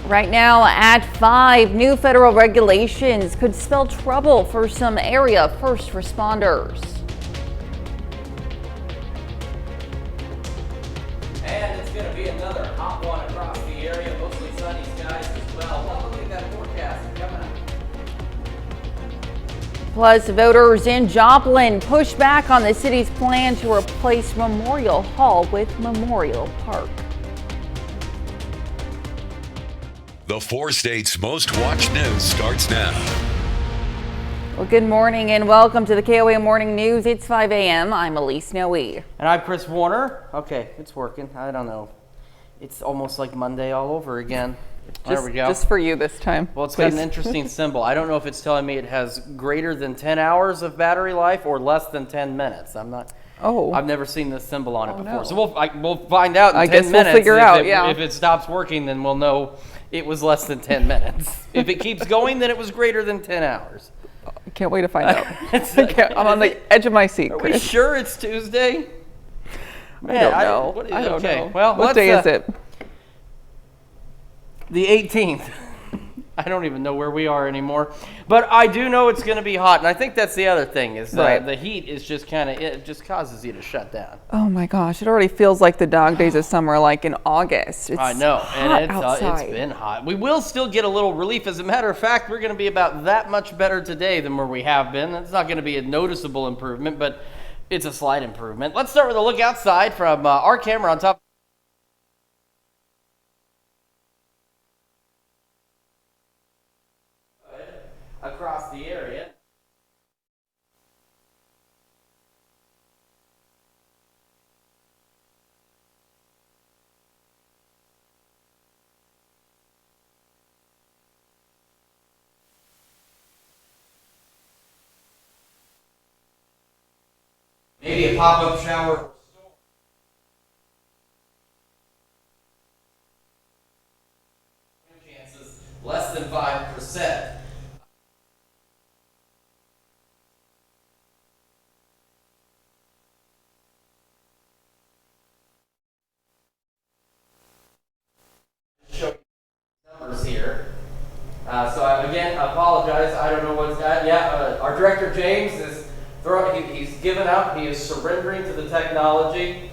Right now at 5, new federal regulations could spell trouble for some area first responders. And it's going to be another hot one across the area, mostly sunny skies as well. Well, look at that forecast coming up. Plus, voters in Joplin push back on the city's plan to replace Memorial Hall with Memorial Park. The 4 states' most watched news starts now. Well, good morning and welcome to the KOAM Morning News. It's 5 a.m. I'm Elise Noe. And I'm Chris Warner. Okay, it's working. I don't know. It's almost like Monday all over again. There we go. Just for you this time. Well, it's got an interesting symbol. I don't know if it's telling me it has greater than 10 hours of battery life or less than 10 minutes. I'm not. Oh. I've never seen this symbol on it before. No. So we'll find out in 10 guess minutes. We'll figure out, If it stops working, then we'll know it was less than 10 minutes. If it keeps going, then it was greater than 10 hours. I can't wait to find out. I'm on the edge of my seat, Are Chris. we sure it's Tuesday? Man, I don't know. I don't know. Well, what day is it? The 18th. I don't even know where we are anymore. But I do know it's going to be hot. And I think that's the other thing is Right. the heat is just it just causes you to shut down. Oh my gosh, it already feels like the dog days of summer, like in August. It's I know, hot and outside. it's been hot. We will still get a little relief. As a matter of fact, we're going to be about that much better today than where we have been. It's not going to be a noticeable improvement, but it's a slight improvement. Let's start with a look outside from our camera on top. Across the area. Maybe a pop-up shower. Chances less than 5%. Show numbers here. So again, I apologize. I don't know what's that. Our director James is he's given up. He is surrendering to the technology.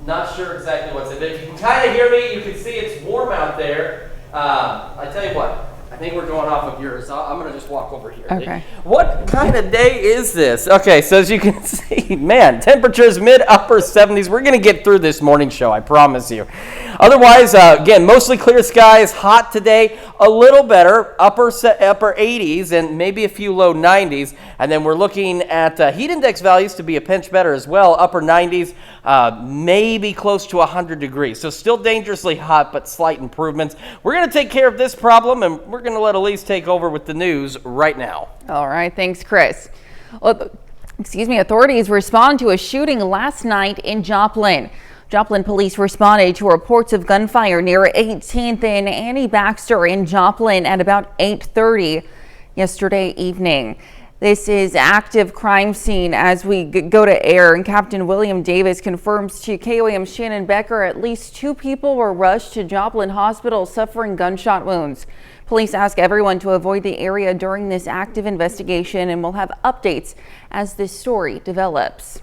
Not sure exactly what's in it. If you can kind of hear me, you can see it's warm out there. I tell you what. I think we're going off of yours. I'm going to just walk over here. Okay. What kind of day is this? Okay, so as you can see, man, temperatures mid-upper 70s. We're going to get through this morning show, I promise you. Otherwise, again, mostly clear skies, hot today, a little better, upper 80s and maybe a few low 90s. And then we're looking at heat index values to be a pinch better as well, upper 90s, maybe close to 100 degrees. So still dangerously hot, but slight improvements. We're going to take care of this problem, and we're going to let Elise take over with the news right now. All right, thanks, Chris. Well, authorities respond to a shooting last night in Joplin. Joplin police responded to reports of gunfire near 18th and Annie Baxter in Joplin at about 8:30 yesterday evening. This is active crime scene as we go to air, and Captain William Davis confirms to KOAM Shannon Becker at least 2 people were rushed to Joplin Hospital suffering gunshot wounds. Police ask everyone to avoid the area during this active investigation, and we'll have updates as this story develops.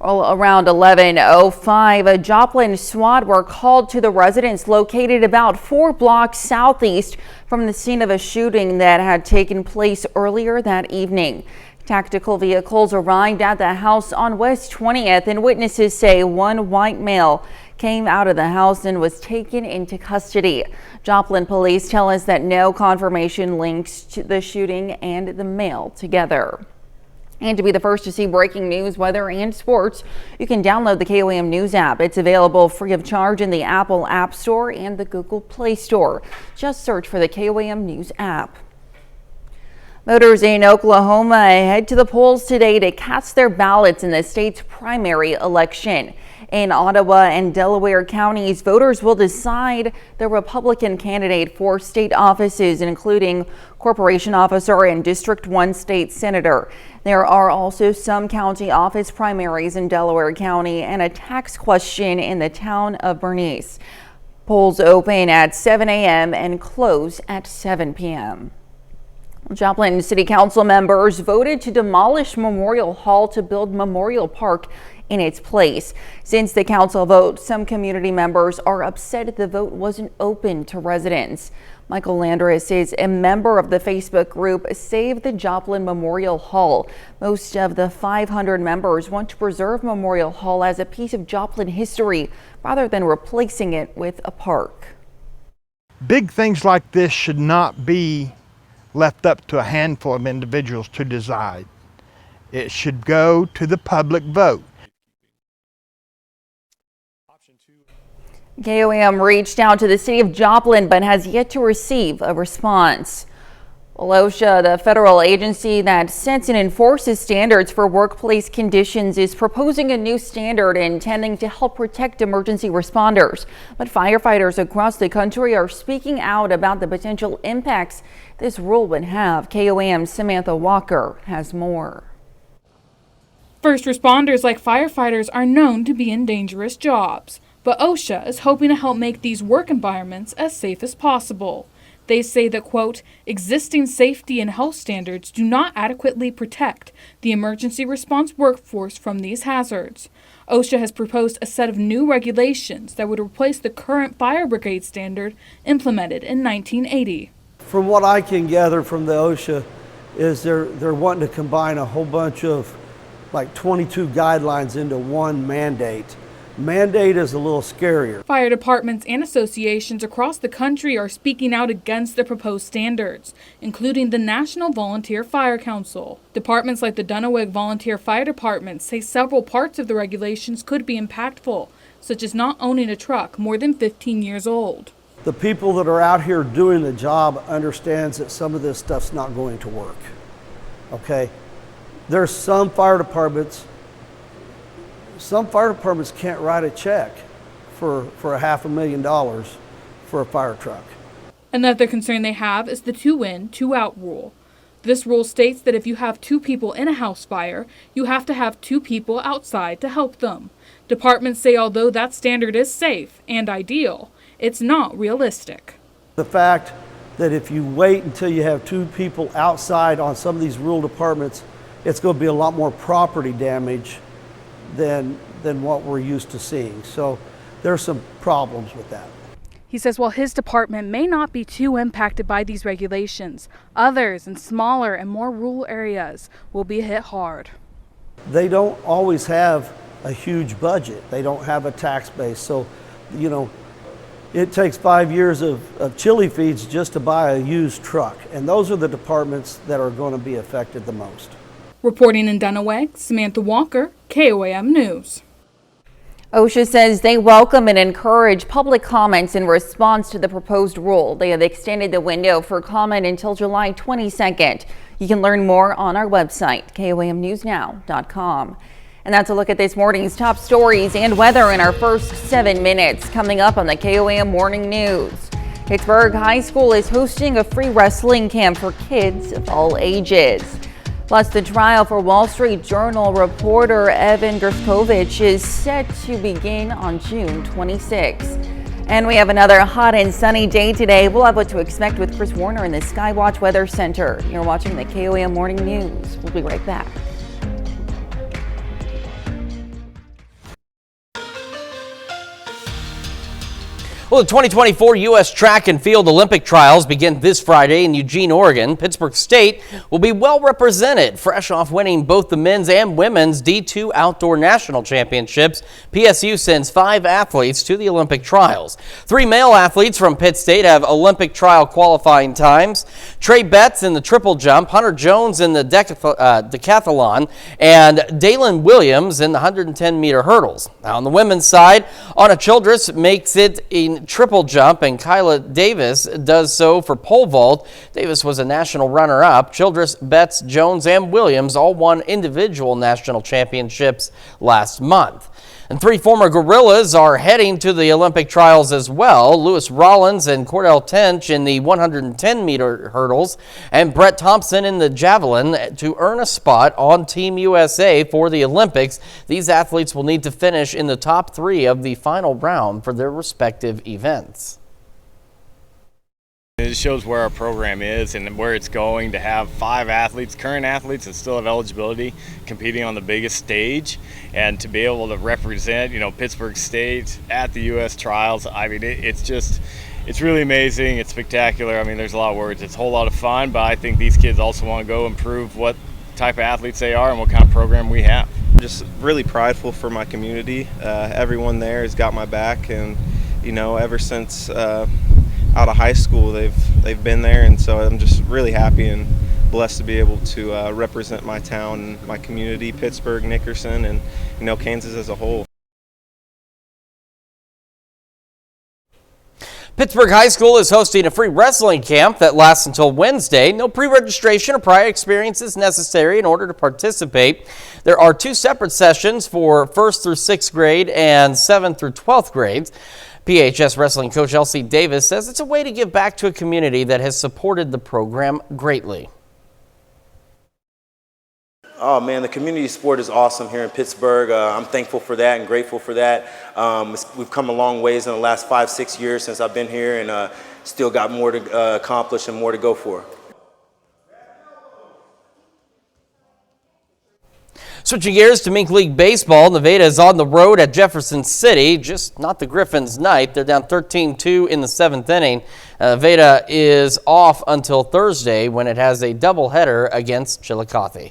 Around 11:05, a Joplin SWAT were called to the residence located about 4 blocks southeast from the scene of a shooting that had taken place earlier that evening. Tactical vehicles arrived at the house on West 20th, and witnesses say one white male came out of the house and was taken into custody. Joplin police tell us that no confirmation links to the shooting and the male together. And to be the first to see breaking news, weather, and sports, you can download the KOAM News app. It's available free of charge in the Apple App Store and the Google Play Store. Just search for the KOAM News app. Voters in Oklahoma head to the polls today to cast their ballots in the state's primary election. In Ottawa and Delaware counties, voters will decide the Republican candidate for state offices, including corporation officer and District 1 state senator. There are also some county office primaries in Delaware County and a tax question in the town of Bernice. Polls open at 7 a.m. and close at 7 p.m. Joplin City Council members voted to demolish Memorial Hall to build Memorial Park in its place. Since the council vote, some community members are upset the vote wasn't open to residents. Michael Landris is a member of the Facebook group Save the Joplin Memorial Hall. Most of the 500 members want to preserve Memorial Hall as a piece of Joplin history rather than replacing it with a park. Big things like this should not be left up to a handful of individuals to decide. It should go to the public vote. KOAM reached out to the city of Joplin but has yet to receive a response. Well, OSHA, the federal agency that sets and enforces standards for workplace conditions, is proposing a new standard intending to help protect emergency responders. But firefighters across the country are speaking out about the potential impacts this rule would have. KOAM's Samantha Walker has more. First responders like firefighters are known to be in dangerous jobs, but OSHA is hoping to help make these work environments as safe as possible. They say that, quote, existing safety and health standards do not adequately protect the emergency response workforce from these hazards. OSHA has proposed a set of new regulations that would replace the current fire brigade standard implemented in 1980. From what I can gather from the OSHA is they're wanting to combine a whole bunch of like 22 guidelines into one mandate. Mandate is a little scarier. Fire departments and associations across the country are speaking out against the proposed standards, including the National Volunteer Fire Council. Departments like the Dunaweg Volunteer Fire Department say several parts of the regulations could be impactful, such as not owning a truck more than 15 years old. The people that are out here doing the job understands that some of this stuff's not going to work. Okay? There's some fire departments can't write a check for $500,000 for a fire truck. Another concern they have is the 2-in, 2-out rule. This rule states that if you have 2 people in a house fire, you have to have 2 people outside to help them. Departments say although that standard is safe and ideal, it's not realistic. The fact that if you wait until you have 2 people outside on some of these rural departments, it's going to be a lot more property damage than what we're used to seeing. So there's some problems with that. He says while his department may not be too impacted by these regulations, others in smaller and more rural areas will be hit hard. They don't always have a huge budget. They don't have a tax base. So, you know, it takes 5 years of chili feeds just to buy a used truck. And those are the departments that are going to be affected the most. Reporting in Dunaweg, Samantha Walker, KOAM News. OSHA says they welcome and encourage public comments in response to the proposed rule. They have extended the window for comment until July 22nd. You can learn more on our website, KOAMnewsnow.com. And that's a look at this morning's top stories and weather in our first 7 minutes. Coming up on the KOAM Morning News. Pittsburgh High School is hosting a free wrestling camp for kids of all ages. Plus, the trial for Wall Street Journal reporter Evan Gershkovich is set to begin on June 26th. And we have another hot and sunny day today. We'll have what to expect with Chris Warner in the Skywatch Weather Center. You're watching the KOAM Morning News. We'll be right back. Well, the 2024 U.S. Track and Field Olympic Trials begin this Friday in Eugene, Oregon. Pittsburgh State will be well represented, fresh off winning both the men's and women's D2 Outdoor National Championships. PSU sends 5 athletes to the Olympic trials. 3 male athletes from Pitt State have Olympic trial qualifying times. Trey Betts in the triple jump, Hunter Jones in the decathlon, and Dalen Williams in the 110-meter hurdles. Now, on the women's side, Anna Childress makes it in triple jump, and Kyla Davis does so for pole vault. Davis was a national runner-up. Childress, Betts, Jones, and Williams all won individual national championships last month. And 3 former Gorillas are heading to the Olympic trials as well. Lewis Rollins and Cordell Tench in the 110-meter hurdles, and Brett Thompson in the javelin to earn a spot on Team USA for the Olympics. These athletes will need to finish in the top 3 of the final round for their respective events. It shows where our program is and where it's going to have 5 athletes, current athletes that still have eligibility, competing on the biggest stage, and to be able to represent, Pittsburgh State at the U.S. trials. I mean, it's really amazing. It's spectacular. I mean, there's a lot of words. It's a whole lot of fun, but I think these kids also want to go and prove what type of athletes they are and what kind of program we have. Just really prideful for my community. Everyone there has got my back, and ever since out of high school they've been there, and so I'm just really happy and blessed to be able to represent my town and my community, Pittsburgh, Nickerson, and Kansas as a whole. Pittsburgh High School is hosting a free wrestling camp that lasts until Wednesday. No pre-registration or prior experience is necessary in order to participate. There are 2 separate sessions for 1st through 6th grade and 7th through 12th grades. PHS wrestling coach Elsie Davis says it's a way to give back to a community that has supported the program greatly. Oh man, the community sport is awesome here in Pittsburgh. I'm thankful for that and grateful for that. We've come a long ways in the last 5-6 years since I've been here, and still got more to accomplish and more to go for. Switching gears to Mink League Baseball, Nevada is on the road at Jefferson City, just not the Griffins' night. They're down 13-2 in the 7th inning. Nevada is off until Thursday when it has a doubleheader against Chillicothe.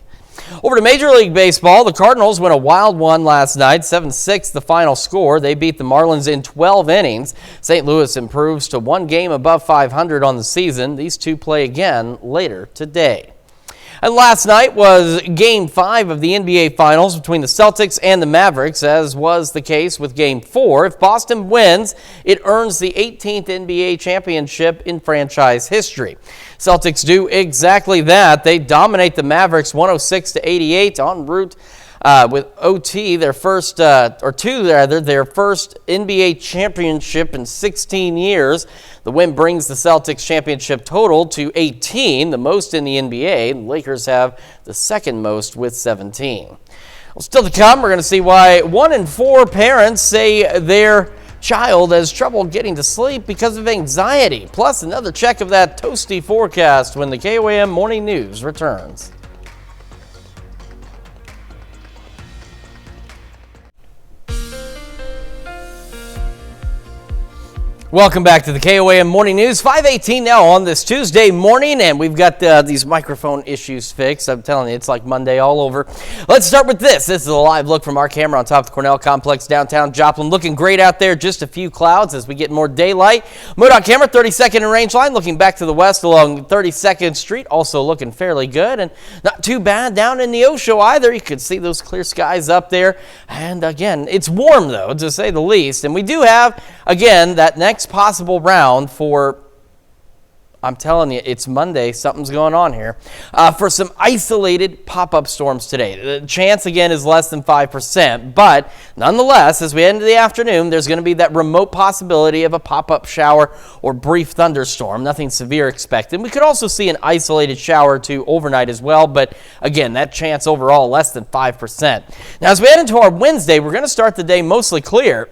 Over to Major League Baseball, the Cardinals win a wild one last night, 7-6 the final score. They beat the Marlins in 12 innings. St. Louis improves to 1 game above 500 on the season. These 2 play again later today. And last night was Game 5 of the NBA Finals between the Celtics and the Mavericks, as was the case with Game 4. If Boston wins, it earns the 18th NBA championship in franchise history. Celtics do exactly that. They dominate the Mavericks 106-88 en route with OT, their first NBA championship in 16 years. The win brings the Celtics championship total to 18, the most in the NBA. The Lakers have the second most with 17. Well, still to come, we're going to see why 1 in 4 parents say their child has trouble getting to sleep because of anxiety. Plus, another check of that toasty forecast when the KOAM Morning News returns. Welcome back to the KOAM Morning News. 5:18 now on this Tuesday morning, and we've got these microphone issues fixed. I'm telling you, it's like Monday all over. Let's start with this. This is a live look from our camera on top of the Cornell Complex downtown Joplin. Looking great out there, just a few clouds as we get more daylight. MoDOT camera, 32nd and Range Line, looking back to the west along 32nd Street, also looking fairly good, and not too bad down in the Osho either. You can see those clear skies up there, and again, it's warm though, to say the least, and we do have, again, that next possible round for, I'm telling you, it's Monday, something's going on here, for some isolated pop-up storms today. The chance, again, is less than 5%, but nonetheless, as we head into the afternoon, there's going to be that remote possibility of a pop-up shower or brief thunderstorm. Nothing severe expected. We could also see an isolated shower or 2 overnight as well, but again, that chance overall less than 5%. Now, as we head into our Wednesday, we're going to start the day mostly clear.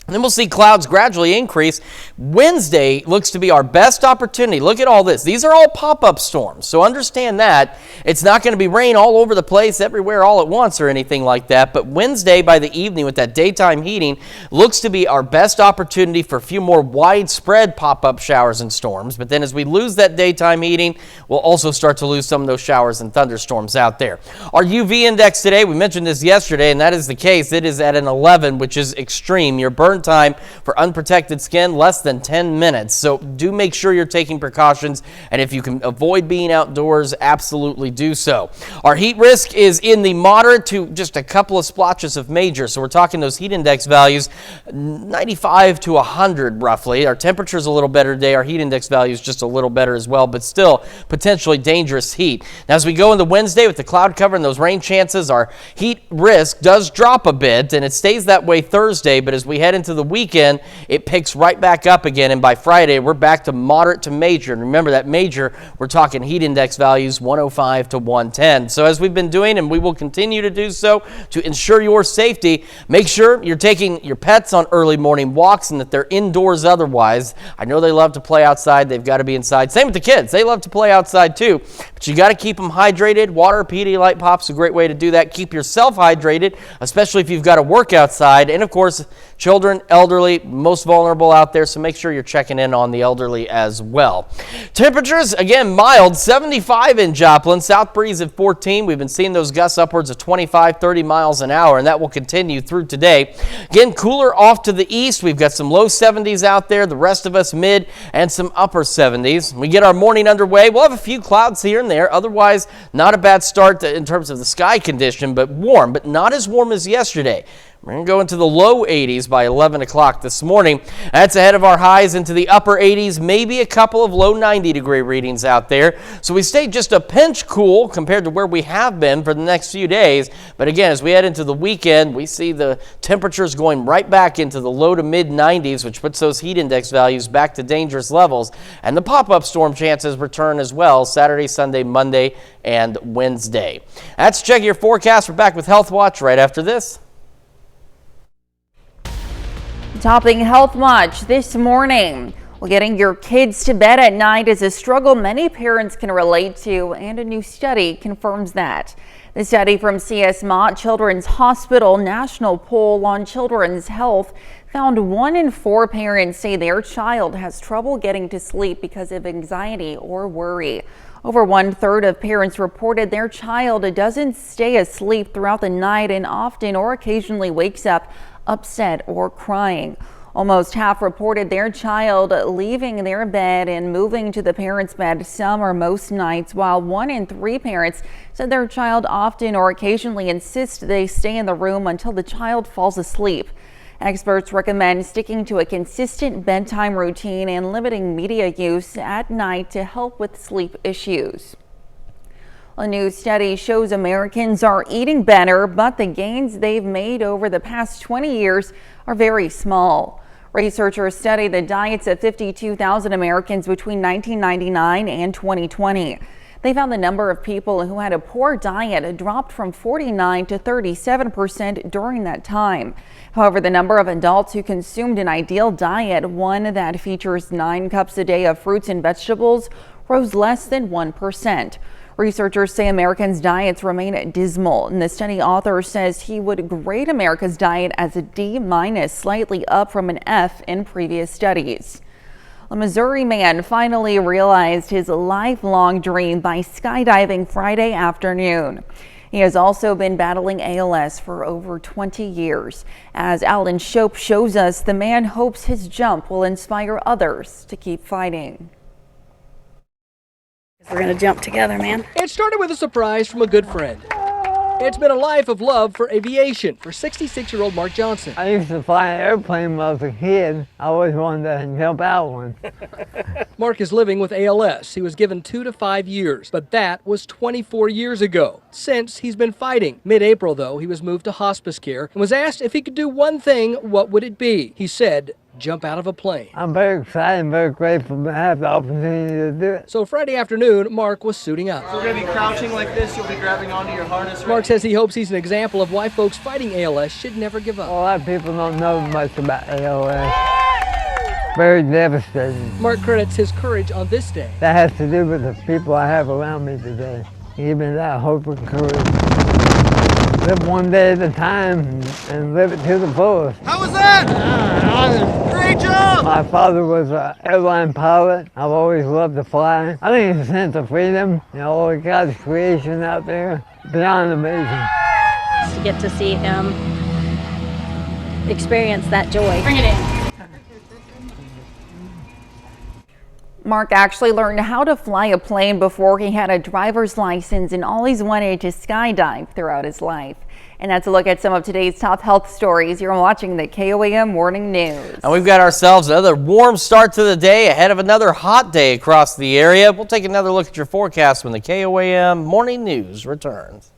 And then we'll see clouds gradually increase. Wednesday looks to be our best opportunity. Look at all this. These are all pop-up storms, so understand that. It's not going to be rain all over the place everywhere all at once or anything like that, but Wednesday by the evening with that daytime heating looks to be our best opportunity for a few more widespread pop-up showers and storms. But then as we lose that daytime heating, we'll also start to lose some of those showers and thunderstorms out there. Our UV index today, we mentioned this yesterday, and that is the case. It is at an 11, which is extreme. Your burn burn time for unprotected skin, less than 10 minutes. So do make sure you're taking precautions, and if you can avoid being outdoors, absolutely do so. Our heat risk is in the moderate to just a couple of splotches of major. So we're talking those heat index values, 95 to 100 roughly. Our temperature's a little better today. Our heat index value is just a little better as well, but still potentially dangerous heat. Now, as we go into Wednesday with the cloud cover and those rain chances, our heat risk does drop a bit, and it stays that way Thursday, but as we head into the weekend, it picks right back up again, and by Friday, we're back to moderate to major. And remember that major, we're talking heat index values 105 to 110. So as we've been doing, and we will continue to do so to ensure your safety, make sure you're taking your pets on early morning walks and that they're indoors otherwise. I know they love to play outside. They've got to be inside. Same with the kids. They love to play outside too, but you got to keep them hydrated. Water, Pedialyte Pop's a great way to do that. Keep yourself hydrated, especially if you've got to work outside. And of course, children, elderly, most vulnerable out there, so make sure you're checking in on the elderly as well. Temperatures, again, mild, 75 in Joplin, south breeze at 14. We've been seeing those gusts upwards of 25, 30 miles an hour, and that will continue through today. Again, cooler off to the east. We've got some low 70s out there, the rest of us mid and some upper 70s. We get our morning underway. We'll have a few clouds here and there. Otherwise, not a bad start in terms of the sky condition, but warm, but not as warm as yesterday. We're going to go into the low 80s by 11 o'clock this morning. That's ahead of our highs into the upper 80s, maybe a couple of low 90-degree readings out there. So we stay just a pinch cool compared to where we have been for the next few days. But again, as we head into the weekend, we see the temperatures going right back into the low to mid 90s, which puts those heat index values back to dangerous levels. And the pop-up storm chances return as well Saturday, Sunday, Monday, and Wednesday. That's Check Your Forecast. We're back with Health Watch right after this. Topping Health Watch this morning. Well, getting your kids to bed at night is a struggle many parents can relate to, and a new study confirms that. The study from C.S. Mott Children's Hospital National Poll on Children's Health found 1 in 4 parents say their child has trouble getting to sleep because of anxiety or worry. Over 1/3 of parents reported their child doesn't stay asleep throughout the night and often or occasionally wakes up upset or crying. Almost half reported their child leaving their bed and moving to the parent's bed some or most nights, while 1 in 3 parents said their child often or occasionally insists they stay in the room until the child falls asleep. Experts recommend sticking to a consistent bedtime routine and limiting media use at night to help with sleep issues. A new study shows Americans are eating better, but the gains they've made over the past 20 years are very small. Researchers studied the diets of 52,000 Americans between 1999 and 2020. They found the number of people who had a poor diet dropped from 49% to 37% during that time. However, the number of adults who consumed an ideal diet, one that features 9 cups a day of fruits and vegetables, rose less than 1%. Researchers say Americans' diets remain dismal, and the study author says he would grade America's diet as a D-, slightly up from an F in previous studies. A Missouri man finally realized his lifelong dream by skydiving Friday afternoon. He has also been battling ALS for over 20 years. As Alan Shope shows us, the man hopes his jump will inspire others to keep fighting. We're gonna jump together, man. It started with a surprise from a good friend. It's been a life of love for aviation for 66-year-old Mark Johnson. I used to fly an airplane when I was a kid. I always wanted to jump out one. Mark is living with ALS. He was given 2 to 5 years, but that was 24 years ago. Since, he's been fighting. Mid-April, though, he was moved to hospice care and was asked if he could do one thing, what would it be? He said, jump out of a plane. I'm very excited and very grateful to have the opportunity to do it. So Friday afternoon, Mark was suiting up. So we're going to be crouching like this. You'll be grabbing onto your harness. Mark says he hopes he's an example of why folks fighting ALS should never give up. A lot of people don't know much about ALS. Very devastating. Mark credits his courage on this day. That has to do with the people I have around me today. Give me that hope and courage. Live one day at a time and live it to the fullest. How was that? Great job! My father was an airline pilot. I've always loved to fly. I think it's a sense of freedom, all of God's creation out there, beyond amazing. To get to see him experience that joy. Bring it in. Mark actually learned how to fly a plane before he had a driver's license and always wanted to skydive throughout his life. And that's a look at some of today's top health stories. You're watching the KOAM Morning News. And we've got ourselves another warm start to the day ahead of another hot day across the area. We'll take another look at your forecast when the KOAM Morning News returns.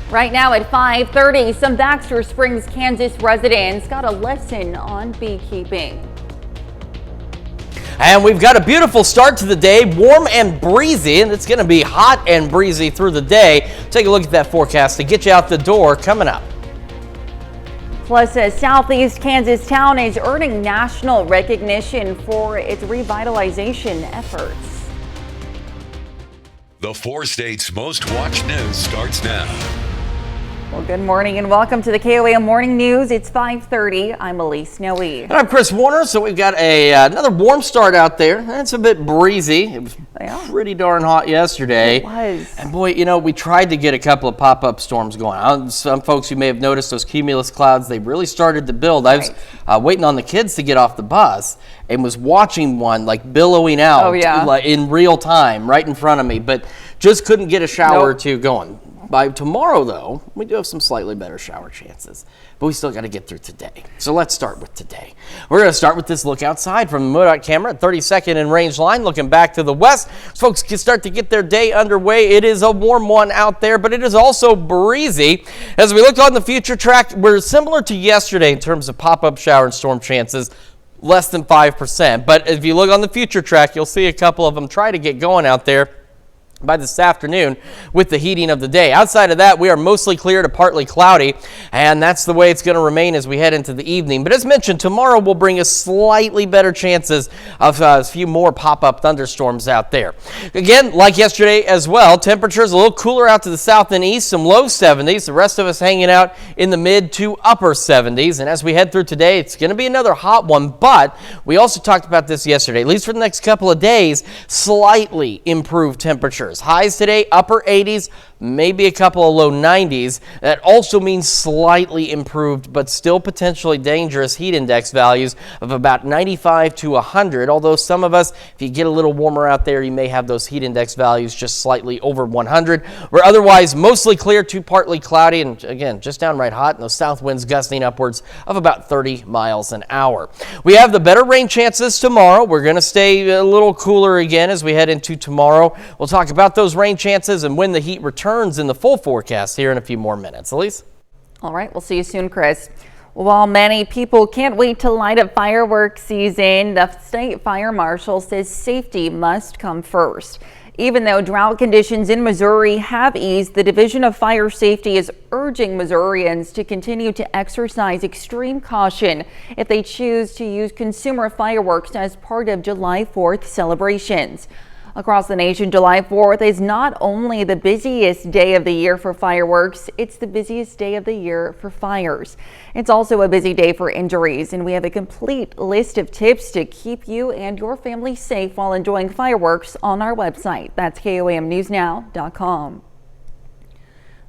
Right now at 5:30, some Baxter Springs, Kansas residents got a lesson on beekeeping. And we've got a beautiful start to the day, warm and breezy, and it's going to be hot and breezy through the day. Take a look at that forecast to get you out the door coming up. Plus, a southeast Kansas town is earning national recognition for its revitalization efforts. The 4 states' most watched news starts now. Well, good morning and welcome to the KOAM Morning News. It's 5:30. I'm Elise Snowy. And I'm Chris Warner. So we've got another warm start out there. It's a bit breezy. It was pretty darn hot yesterday. It was. And boy, you know, we tried to get a couple of pop-up storms going on. Some folks, you may have noticed those cumulus clouds, they really started to build. I was waiting on the kids to get off the bus and was watching one like billowing out in real time right in front of me, but just couldn't get a shower or two going. By tomorrow, though, we do have some slightly better shower chances, but we still got to get through today. So let's start with today. We're going to start with this look outside from the MoDOT camera at 32nd and Range Line, looking back to the west. Folks can start to get their day underway. It is a warm one out there, but it is also breezy. As we look on the future track, we're similar to yesterday in terms of pop-up shower and storm chances. Less than 5%. But if you look on the future track, you'll see a couple of them try to get going out there by this afternoon with the heating of the day. Outside of that, we are mostly clear to partly cloudy, and that's the way it's going to remain as we head into the evening. But as mentioned, tomorrow will bring us slightly better chances of a few more pop-up thunderstorms out there. Again, like yesterday as well, temperatures a little cooler out to the south and east, some low 70s. The rest of us hanging out in the mid to upper 70s. And as we head through today, it's going to be another hot one, but we also talked about this yesterday, at least for the next couple of days, slightly improved temperatures. Highs today, upper 80s, maybe a couple of low 90s. That also means slightly improved, but still potentially dangerous heat index values of about 95 to 100. Although some of us, if you get a little warmer out there, you may have those heat index values just slightly over 100. We're otherwise mostly clear to partly cloudy, and again, just downright hot, and those south winds gusting upwards of about 30 miles an hour. We have the better rain chances tomorrow. We're going to stay a little cooler again as we head into tomorrow. We'll talk about those rain chances and when the heat returns in the full forecast here in a few more minutes. Elise? All right, we'll see you soon, Chris. While many people can't wait to light up fireworks season, the state fire marshal says safety must come first. Even though drought conditions in Missouri have eased, the Division of Fire Safety is urging Missourians to continue to exercise extreme caution if they choose to use consumer fireworks as part of July 4th celebrations. Across the nation, July 4th is not only the busiest day of the year for fireworks, it's the busiest day of the year for fires. It's also a busy day for injuries, and we have a complete list of tips to keep you and your family safe while enjoying fireworks on our website. That's KOAMNewsNow.com.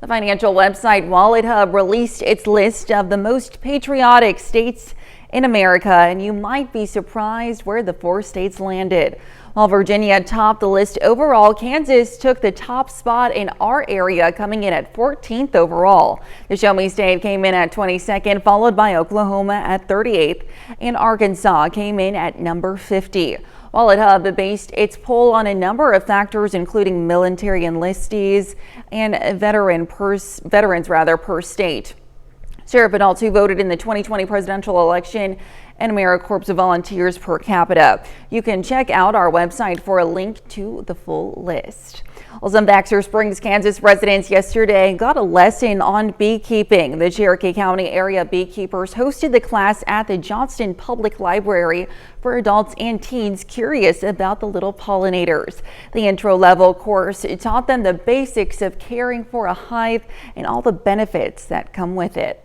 The financial website Wallet Hub released its list of the most patriotic states in America, and you might be surprised where the 4 states landed. While Virginia topped the list overall, Kansas took the top spot in our area, coming in at 14th overall. The Show Me State came in at 22nd, followed by Oklahoma at 38th, and Arkansas came in at number 50. Wallet Hub based its poll on a number of factors, including military enlistees and veterans per state. Sheriff adults who voted in the 2020 presidential election, and AmeriCorps volunteers per capita. You can check out our website for a link to the full list. Well, some Baxter Springs, Kansas residents yesterday got a lesson on beekeeping. The Cherokee County area beekeepers hosted the class at the Johnston Public Library for adults and teens curious about the little pollinators. The intro-level course taught them the basics of caring for a hive and all the benefits that come with it.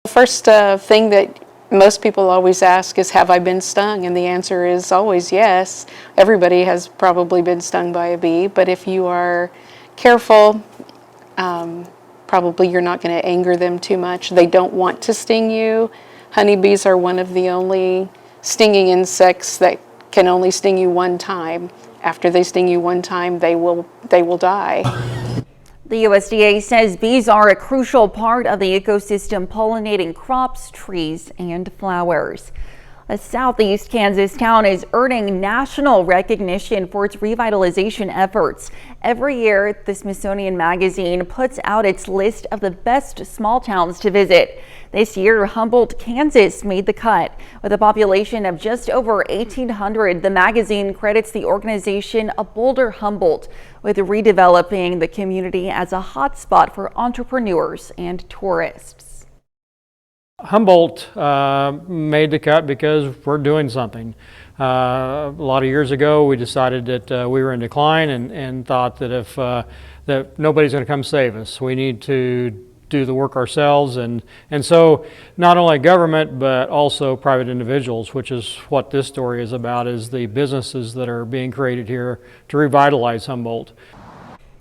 The first thing that most people always ask is, have I been stung? And the answer is always yes. Everybody has probably been stung by a bee, but if you are careful. Probably you're not going to anger them too much. They don't want to sting you. Honeybees are one of the only stinging insects that can only sting you one time. After they sting you one time, they will die. The USDA says bees are a crucial part of the ecosystem, pollinating crops, trees, and flowers. A southeast Kansas town is earning national recognition for its revitalization efforts. Every year, the Smithsonian Magazine puts out its list of the best small towns to visit. This year, Humboldt, Kansas made the cut. With a population of just over 1,800, the magazine credits the organization A Bolder Humboldt with redeveloping the community as a hotspot for entrepreneurs and tourists. Humboldt made the cut because we're doing something. A lot of years ago, we decided that we were in decline and thought that if that nobody's going to come save us, we need to do the work ourselves, and so not only government but also private individuals, which is what this story is about, is the businesses that are being created here to revitalize Humboldt.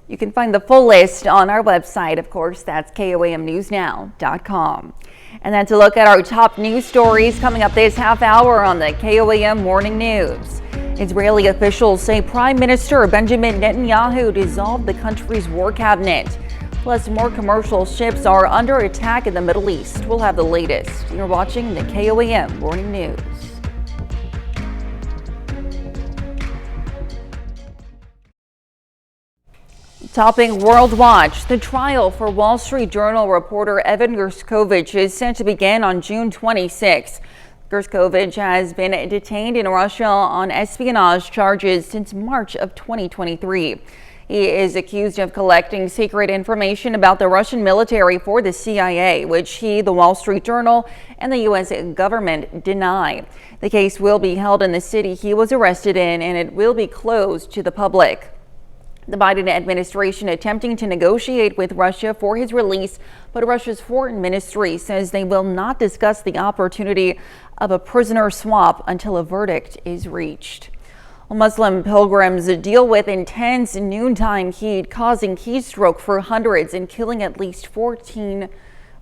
You can find the full list on our website, of course, that's KOAMnewsnow.com. And that's a look at our top news stories coming up this half hour on the KOAM Morning News. Israeli officials say Prime Minister Benjamin Netanyahu dissolved the country's war cabinet. Plus, more commercial ships are under attack in the Middle East. We'll have the latest. You're watching the KOAM Morning News. Topping World Watch, the trial for Wall Street Journal reporter Evan Gershkovich is set to begin on June 26. Gershkovich has been detained in Russia on espionage charges since March of 2023. He is accused of collecting secret information about the Russian military for the CIA, which he, the Wall Street Journal, and the U.S. government deny. The case will be held in the city he was arrested in, and it will be closed to the public. The Biden administration attempting to negotiate with Russia for his release, but Russia's foreign ministry says they will not discuss the opportunity of a prisoner swap until a verdict is reached. Muslim pilgrims deal with intense noontime heat, causing heat stroke for hundreds and killing at least 14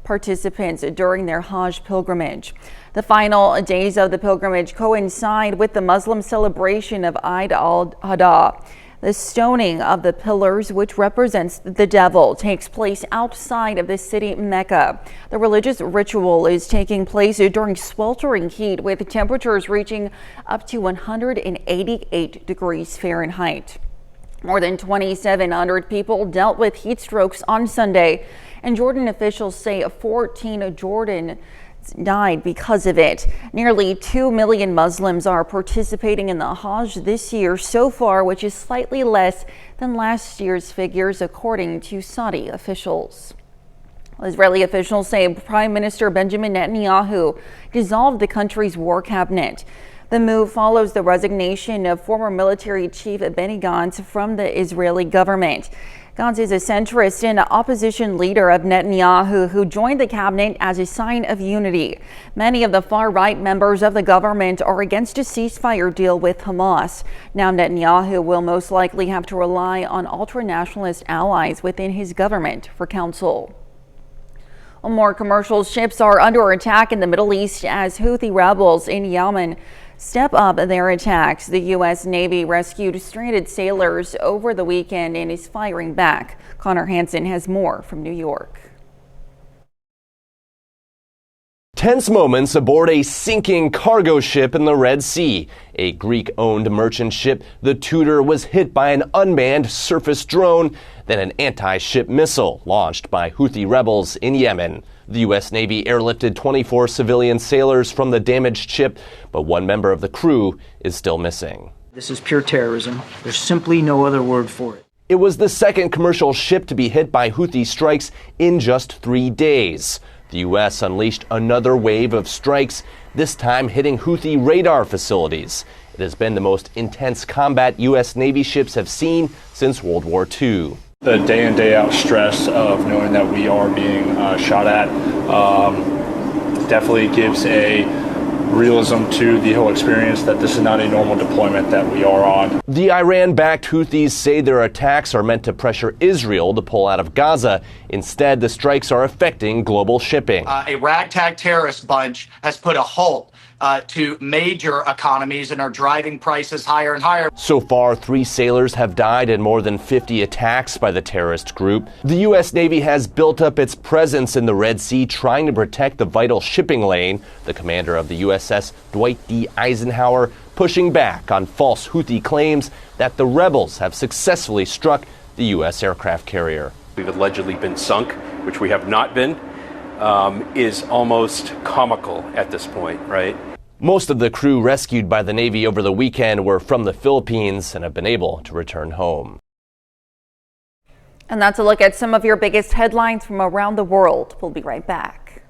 participants during their Hajj pilgrimage. The final days of the pilgrimage coincide with the Muslim celebration of Eid al-Adha. The stoning of the pillars, which represents the devil, takes place outside of the city Mecca. The religious ritual is taking place during sweltering heat, with temperatures reaching up to 188 degrees Fahrenheit. More than 2,700 people dealt with heat strokes on Sunday, and Jordan officials say 14 Jordans died because of it. Nearly 2 million Muslims are participating in the Hajj this year so far, which is slightly less than last year's figures, according to Saudi officials. Israeli officials say Prime Minister Benjamin Netanyahu dissolved the country's war cabinet. The move follows the resignation of former military chief Benny Gantz from the Israeli government. Gantz is a centrist and opposition leader of Netanyahu, who joined the cabinet as a sign of unity. Many of the far-right members of the government are against a ceasefire deal with Hamas. Now Netanyahu will most likely have to rely on ultra-nationalist allies within his government for counsel. More commercial ships are under attack in the Middle East as Houthi rebels in Yemen step up their attacks. The U.S. Navy rescued stranded sailors over the weekend and is firing back. Connor Hansen has more from New York. Tense moments aboard a sinking cargo ship in the Red Sea. A Greek-owned merchant ship, the Tudor, was hit by an unmanned surface drone, then an anti-ship missile launched by Houthi rebels in Yemen. The U.S. Navy airlifted 24 civilian sailors from the damaged ship, but one member of the crew is still missing. This is pure terrorism. There's simply no other word for it. It was the second commercial ship to be hit by Houthi strikes in just 3 days. The U.S. unleashed another wave of strikes, this time hitting Houthi radar facilities. It has been the most intense combat U.S. Navy ships have seen since World War II. The day in, day out stress of knowing that we are being shot at definitely gives a realism to the whole experience that this is not a normal deployment that we are on. The Iran-backed Houthis say their attacks are meant to pressure Israel to pull out of Gaza. Instead, the strikes are affecting global shipping. A ragtag terrorist bunch has put a halt to major economies and are driving prices higher and higher. So far, 3 sailors have died in more than 50 attacks by the terrorist group. The U.S. Navy has built up its presence in the Red Sea, trying to protect the vital shipping lane. The commander of the USS Dwight D. Eisenhower pushing back on false Houthi claims that the rebels have successfully struck the U.S. aircraft carrier. We've allegedly been sunk, which we have not been, is almost comical at this point, right? Most of the crew rescued by the Navy over the weekend were from the Philippines and have been able to return home. And that's a look at some of your biggest headlines from around the world. We'll be right back.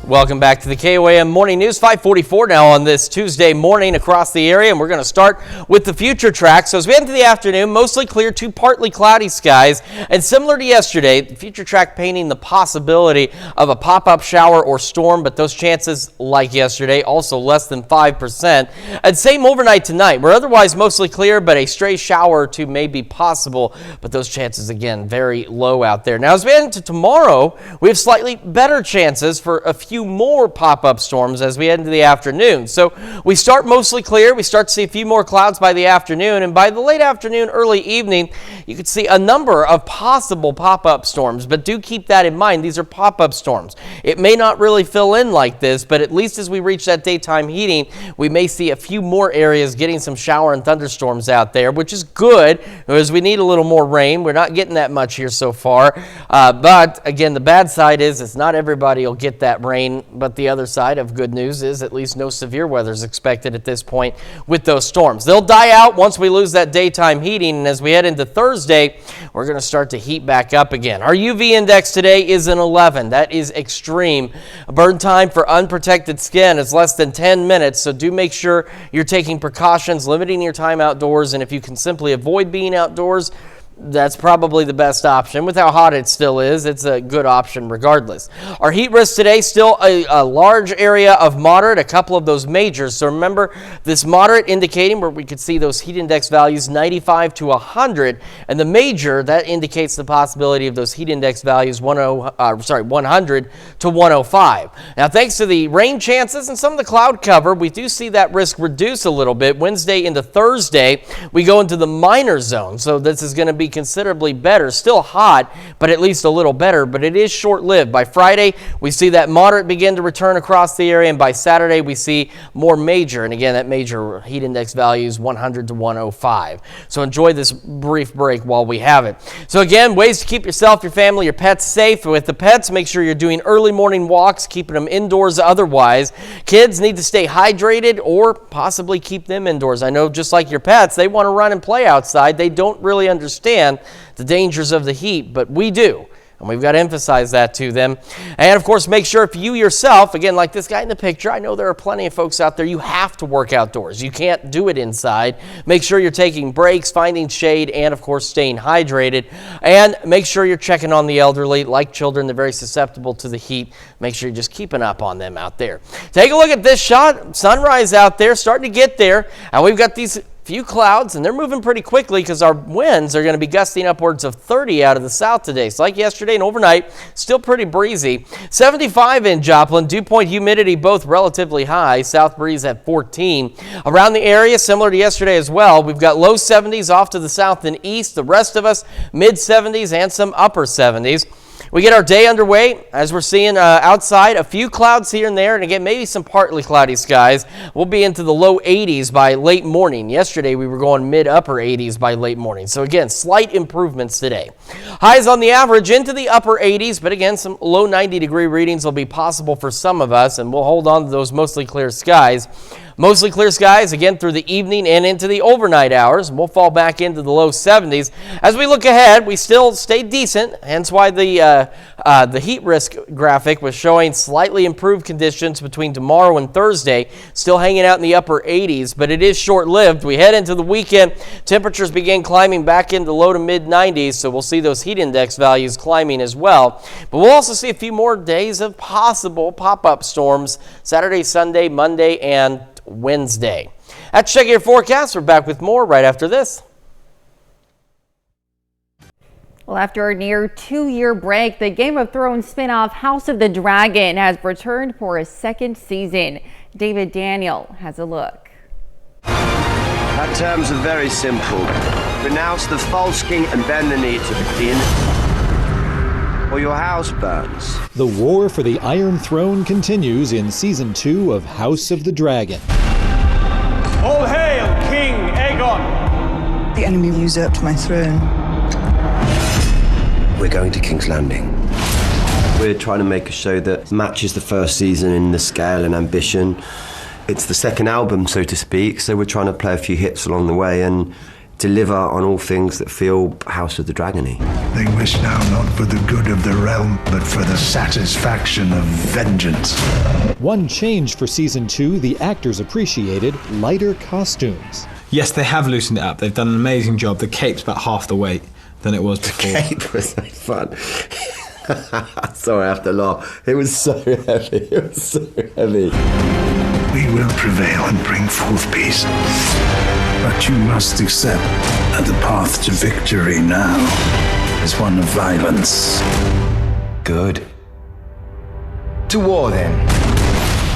Welcome back to the KOAM Morning News. 5:44 now on this Tuesday morning across the area, and we're going to start with the future track. So as we head into the afternoon, mostly clear to partly cloudy skies, and similar to yesterday, the future track painting the possibility of a pop-up shower or storm, but those chances, like yesterday, also less than 5%. And same overnight tonight. We're otherwise mostly clear, but a stray shower or two may be possible, but those chances, again, very low out there. Now, as we head into tomorrow, we have slightly better chances for a few more pop-up storms as we head into the afternoon. So we start mostly clear. We start to see a few more clouds by the afternoon, and by the late afternoon, early evening, you could see a number of possible pop-up storms, but do keep that in mind. These are pop-up storms. It may not really fill in like this, but at least as we reach that daytime heating, we may see a few more areas getting some shower and thunderstorms out there, which is good because we need a little more rain. We're not getting that much here so far, but again, the bad side is not everybody will get that rain. But the other side of good news is at least no severe weather is expected at this point with those storms. They'll die out once we lose that daytime heating, and as we head into Thursday, we're going to start to heat back up again. Our UV index today is an 11. That is extreme. Burn time for unprotected skin is less than 10 minutes, so do make sure you're taking precautions, limiting your time outdoors, and if you can simply avoid being outdoors, that's probably the best option. With how hot it still is, it's a good option regardless. Our heat risk today, still a large area of moderate, a couple of those majors. So remember, this moderate indicating where we could see those heat index values 95 to 100, and the major, that indicates the possibility of those heat index values 100 to 105. Now, thanks to the rain chances and some of the cloud cover, we do see that risk reduce a little bit. Wednesday into Thursday, we go into the minor zone, so this is going to be considerably better. Still hot, but at least a little better, but it is short-lived. By Friday, we see that moderate begin to return across the area, and by Saturday, we see more major, and again, that major heat index value is 100 to 105. So enjoy this brief break while we have it. So again, ways to keep yourself, your family, your pets safe. With the pets, make sure you're doing early morning walks, keeping them indoors otherwise. Kids need to stay hydrated or possibly keep them indoors. I know just like your pets, they want to run and play outside. They don't really understand the dangers of the heat, but we do. And we've got to emphasize that to them. And of course, make sure if you yourself, again, like this guy in the picture, I know there are plenty of folks out there, you have to work outdoors. You can't do it inside. Make sure you're taking breaks, finding shade, and of course, staying hydrated. And make sure you're checking on the elderly, like children, they're very susceptible to the heat. Make sure you're just keeping up on them out there. Take a look at this shot. Sunrise out there, starting to get there. And we've got these few clouds, and they're moving pretty quickly because our winds are going to be gusting upwards of 30 out of the south today. So like yesterday and overnight, still pretty breezy. 75 in Joplin, dew point humidity both relatively high. South breeze at 14. Around the area, similar to yesterday as well, we've got low 70s off to the south and east. The rest of us, mid 70s and some upper 70s. We get our day underway as we're seeing outside a few clouds here and there, and again, maybe some partly cloudy skies. We'll be into the low 80s by late morning. Yesterday, we were going mid-upper 80s by late morning. So again, slight improvements today. Highs on the average into the upper 80s, but again, some low 90-degree readings will be possible for some of us, and we'll hold on to those mostly clear skies. Mostly clear skies again through the evening and into the overnight hours. We'll fall back into the low 70s. As we look ahead, we still stay decent, hence why the heat risk graphic was showing slightly improved conditions between tomorrow and Thursday, still hanging out in the upper 80s, but it is short-lived. We head into the weekend, temperatures begin climbing back into low to mid 90s, so we'll see those heat index values climbing as well. But we'll also see a few more days of possible pop-up storms Saturday, Sunday, Monday, and Wednesday. That's Check Your Forecast. We're back with more right after this. Well, after a near 2-year break, the Game of Thrones spin-off House of the Dragon has returned for a second season. David Daniel has a look. Our terms are very simple. Renounce the false king and bend the knee to the king, or your house burns. The war for the Iron Throne continues in Season 2 of House of the Dragon. All hail King Aegon! The enemy usurped my throne. We're going to King's Landing. We're trying to make a show that matches the first season in the scale and ambition. It's the second album, so to speak, so we're trying to play a few hits along the way and deliver on all things that feel House of the Dragon-y. They wish now not for the good of the realm, but for the satisfaction of vengeance. One change for Season 2, the actors appreciated lighter costumes. Yes, they have loosened it up. They've done an amazing job. The cape's about half the weight than it was before. The cape was so fun. Sorry, I have to laugh. It was so heavy. It was so heavy. We will prevail and bring forth peace. But you must accept that the path to victory now is one of violence. Good. To war, then.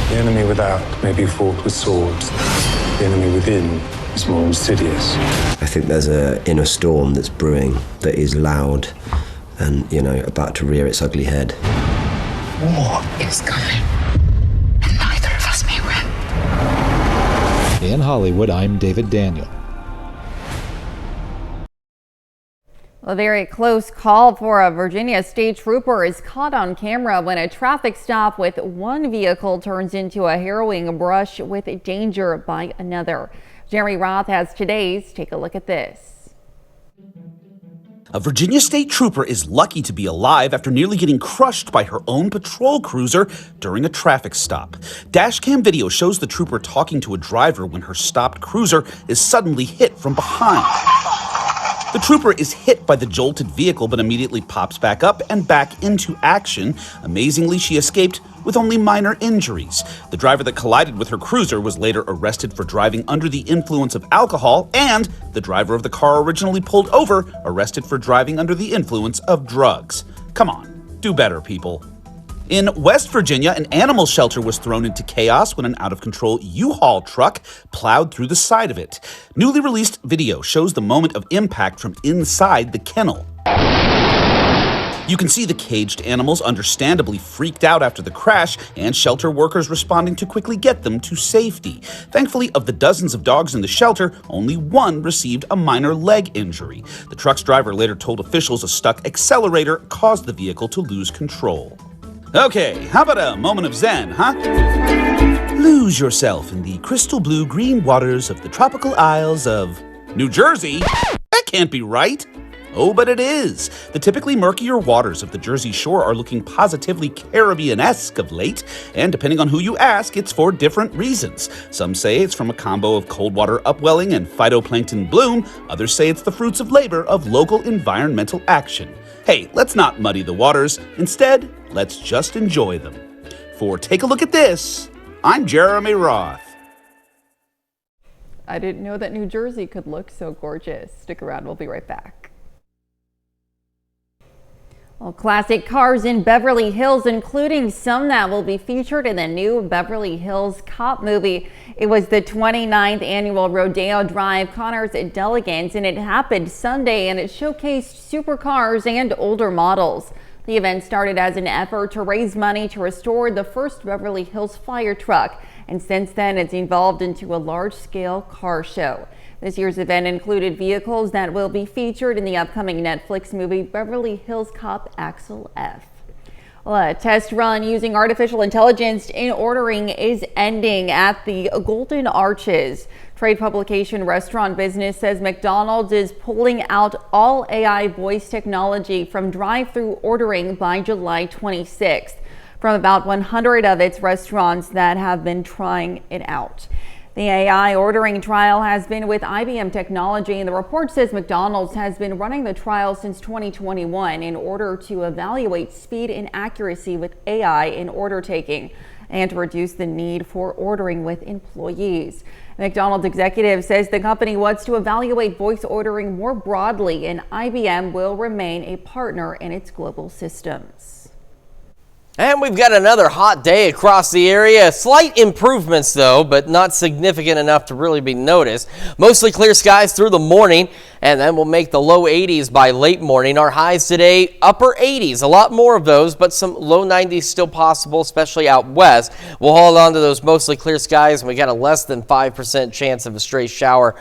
The enemy without may be fought with swords. The enemy within is more insidious. I think there's an inner storm that's brewing that is loud and, about to rear its ugly head. War is coming, and neither of us may win. In Hollywood, I'm David Daniel. A very close call for a Virginia state trooper is caught on camera when a traffic stop with one vehicle turns into a harrowing brush with danger by another. Jeremy Roth has today's Take a Look at This. A Virginia state trooper is lucky to be alive after nearly getting crushed by her own patrol cruiser during a traffic stop. Dashcam video shows the trooper talking to a driver when her stopped cruiser is suddenly hit from behind. The trooper is hit by the jolted vehicle but immediately pops back up and back into action. Amazingly, she escaped with only minor injuries. The driver that collided with her cruiser was later arrested for driving under the influence of alcohol, and the driver of the car originally pulled over arrested for driving under the influence of drugs. Come on, do better, people. In West Virginia, an animal shelter was thrown into chaos when an out-of-control U-Haul truck plowed through the side of it. Newly released video shows the moment of impact from inside the kennel. You can see the caged animals understandably freaked out after the crash, and shelter workers responding to quickly get them to safety. Thankfully, of the dozens of dogs in the shelter, only one received a minor leg injury. The truck's driver later told officials a stuck accelerator caused the vehicle to lose control. Okay, how about a moment of zen, huh? Lose yourself in the crystal blue green waters of the tropical isles of New Jersey? That can't be right. Oh, but it is. The typically murkier waters of the Jersey Shore are looking positively Caribbean-esque of late, and depending on who you ask, it's for different reasons. Some say it's from a combo of cold water upwelling and phytoplankton bloom. Others say it's the fruits of labor of local environmental action. Hey, let's not muddy the waters. Instead, let's just enjoy them. For Take a Look at This, I'm Jeremy Roth. I didn't know that New Jersey could look so gorgeous. Stick around, we'll be right back. Well, classic cars in Beverly Hills, including some that will be featured in the new Beverly Hills Cop movie. It was the 29th annual Rodeo Drive Connors D'Elegance, and it happened Sunday, and it showcased supercars and older models. The event started as an effort to raise money to restore the first Beverly Hills fire truck, and since then it's evolved into a large-scale car show. This year's event included vehicles that will be featured in the upcoming Netflix movie Beverly Hills Cop Axel F. Well, a test run using artificial intelligence in ordering is ending at the Golden Arches. Trade publication Restaurant Business says McDonald's is pulling out all AI voice technology from drive-through ordering by July 26th from about 100 of its restaurants that have been trying it out. The AI ordering trial has been with IBM Technology, and the report says McDonald's has been running the trial since 2021 in order to evaluate speed and accuracy with AI in order taking and to reduce the need for ordering with employees. McDonald's executive says the company wants to evaluate voice ordering more broadly, and IBM will remain a partner in its global systems. And we've got another hot day across the area. Slight improvements though, but not significant enough to really be noticed. Mostly clear skies through the morning, and then we'll make the low 80s by late morning. Our highs today, upper 80s, a lot more of those, but some low 90s still possible, especially out west. We'll hold on to those mostly clear skies, and we got a less than 5% chance of a stray shower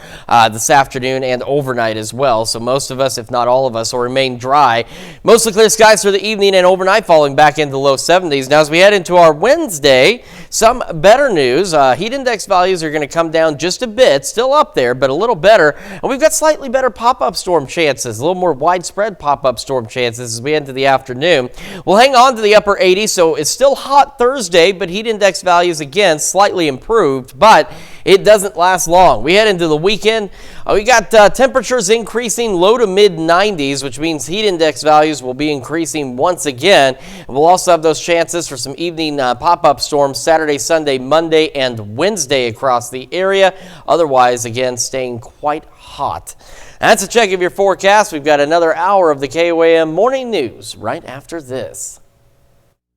this afternoon and overnight as well. So most of us, if not all of us, will remain dry. Mostly clear skies for the evening and overnight, falling back into the low 70s. Now, as we head into our Wednesday, some better news. Heat index values are going to come down just a bit, still up there, but a little better. And we've got slightly better pop-up storm chances, a little more widespread pop-up storm chances as we head into the afternoon. We'll hang on to the upper 80s, so it's still hot Thursday, but heat index values, again, slightly improved, but it doesn't last long. We head into the weekend. We got temperatures increasing low to mid 90s, which means heat index values will be increasing once again. And we'll also have those chances for some evening pop-up storms Saturday, Sunday, Monday, and Wednesday across the area. Otherwise, again, staying quite hot. That's a check of your forecast. We've got another hour of the KOAM Morning News right after this.